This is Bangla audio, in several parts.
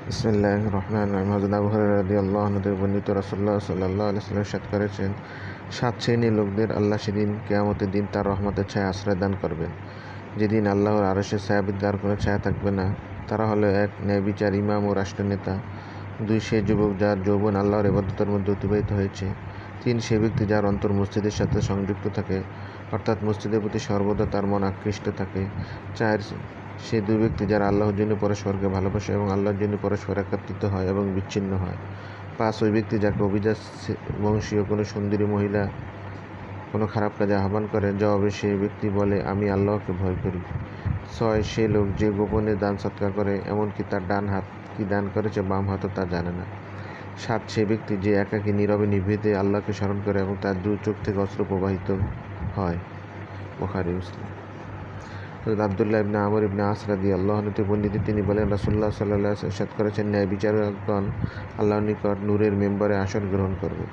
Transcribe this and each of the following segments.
বিসমিল্লাহির রহমানির রহিম। হযরত আবু হুরায়রা রাদিয়াল্লাহু আনহু থেকে বর্ণিত, রাসূলুল্লাহ সাল্লাল্লাহু আলাইহি ওয়াসাল্লাম ইরশাদ করেছেন, 7 শ্রেণীর লোকদের আল্লাহ সেদিন কিয়ামতের দিন তার রহমতের ছায়ায় আশ্রয় দান করবেন, যেদিন আল্লাহর আরশের ছায়া ব্যতীত আর কোনো ছায়া থাকবে না। তারা হলো: 1, ন্যায়বিচার ইমাম ও রাষ্ট্রনেতা; 2, সে যুবক যার যৌবন আল্লাহর ইবাদতের মধ্যে অতিবাহিত হয়েছে; 3, সে ব্যক্তি যার অন্তর মসজিদের সাথে সংযুক্ত থাকে, অর্থাৎ মসজিদের প্রতি সর্বদা তার মন আকৃষ্ট থাকে; 4, সে 2 ব্যক্তি যারা আল্লাহর জন্য পরস্পরকে ভালোবাসে এবং আল্লাহর জন্য পরস্পর একত্রিত হয় এবং বিচ্ছিন্ন হয়; 5, ওই ব্যক্তি যাকে অভিজাত বংশীয় কোনো সুন্দরী মহিলা কোনো খারাপ কাজে আহ্বান করে, জবাবে সে ব্যক্তি বলে, আমি আল্লাহকে ভয় করি; 6, সে লোক যে গোপনে দান সৎকার করে, এমনকি তার ডান হাত কি দান করেছে বাম হাতও তা জানে না; 7, সে ব্যক্তি যে একাকী নীরবে নিভৃতে আল্লাহকে স্মরণ করে এবং তার 2 চোখ থেকে অশ্রু প্রবাহিত হয়। বুখারী, মুসলিম। হযরত আব্দুল্লাহ ইবনে আমর ইবনে আস রাদিয়াল্লাহু আনহু থেকে বর্ণিত, তিনি বলেন, রাসূলুল্লাহ সাল্লাল্লাহু আলাইহি ওয়াসাল্লাম ইরশাদ করেছেন, ন্যায় বিচারকগণ আল্লাহর নিকট নূরের মেম্বরে আসন গ্রহণ করবে,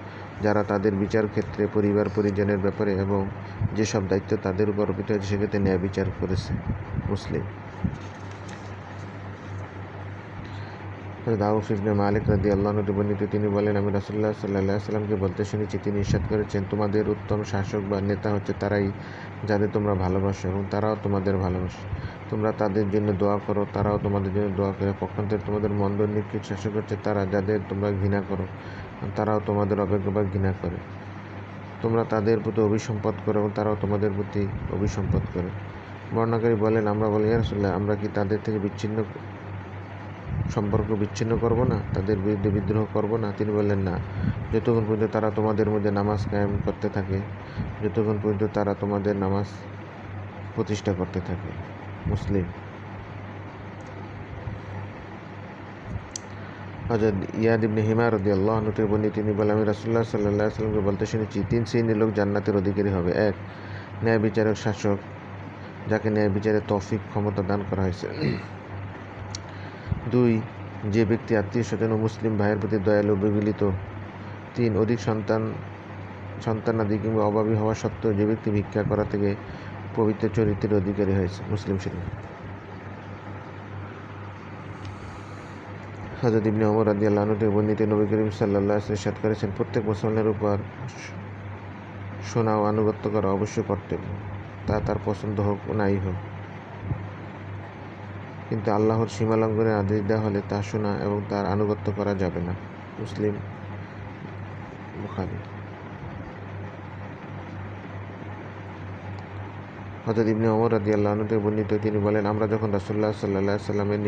যারা তাদের বিচার ক্ষেত্রে পরিবার পরিজনের ব্যাপারে এবং যেসব দায়িত্ব তাদের উপর অর্পিত হয়েছে সেক্ষেত্রে ন্যায় বিচার করেছে। মুসলিম। হযরত আউফ ইবনে মালিক রাদিয়াল্লাহু আনহু থেকে বর্ণিত, তিনি বলেন, আমি রাসূলুল্লাহ সাল্লাল্লাহু আলাইহি ওয়াসাল্লামকে বলতে শুনেছি, তিনি ইরশাদ করেছেন, তোমাদের উত্তম শাসক বা নেতা হচ্ছে তারাই যাদের তোমরা ভালোবাসো এবং তারাও তোমাদের ভালোবাসে। তোমরা তাদের জন্য দোয়া করো, তারাও তোমাদের জন্য দোয়া করে। পক্ষান্তরে তোমাদের মন্দ নিকৃষ্ট শাসক হচ্ছে তারা যাদের তোমরা ঘৃণা করো, তারাও তোমাদের অবজ্ঞা বা ঘৃণা করে। তোমরা তাদের প্রতি অভিসম্পাত করো এবং তারাও তোমাদের প্রতি অভিসম্পাত করে। বর্ণনাকারী বলেন, আমরা বলি, ইয়া রাসূলুল্লাহ, আমরা কি তাদের থেকে সম্পর্ক বিচ্ছিন্ন করব না, তাদের বিরুদ্ধে বিদ্রোহ করব না? তিনি বললেন, না, যতক্ষণ পর্যন্ত তারা তোমাদের মধ্যে নামাজ কায়েম করতে থাকে, যতক্ষণ পর্যন্ত তারা তোমাদের নামাজ প্রতিষ্ঠা করতে থাকে। মুসলিম। হযরত ইয়াদ ইবনে হিমার রাদিয়াল্লাহু আনহু থেকে বর্ণিত, তিনি বলেন, আমি রাসূলুল্লাহ সাল্লাল্লাহু আলাইহি ওয়াসাল্লামকে বলতে শুনেছি, 3 শ্রেণীর লোক জান্নাতের অধিকারী হবে। 1, ন্যায় বিচারক শাসক, যাকে ন্যায় বিচারের তৌফিক ক্ষমতা দান করা হয়েছে। 2, যে ব্যক্তি আত্মীয় স্বজন ও মুসলিম ভাইয়ের প্রতি দয়ালু বিগলিত। 3, অধিক সন্তানাদি কিংবা অভাবী হওয়া সত্ত্বেও যে ব্যক্তি ভিক্ষা করা থেকে পবিত্র চরিত্রের অধিকারী হয়েছে। মুসলিম শরীফ। হযরত ইবনে ওমর রাদিয়াল্লাহু আনহু থেকে বর্ণিত, নবী করিম সাল্লাল্লাহু আলাইহি ওয়াসাল্লাম ইরশাদ করেছেন, প্রত্যেক মুসলমানের উপর শোনা ও আনুগত্য করা অবশ্যই কর্তব্য, তা তার পছন্দ হোক ও নাই হোক। কিন্তু আল্লাহর সীমালঙ্ঘনের আদেশ দেওয়া হলে তা শোনা এবং তার আনুগত্য করা যাবে না। মুসলিম, বুখারী। হযরত ইবনে ওমর রাদিয়াল্লাহু আনহু থেকে বর্ণিত, তিনি বলেন, আমরা যখন রাসূলুল্লাহ সাল্লাল্লাহু আলাইহি ওয়াসাল্লামের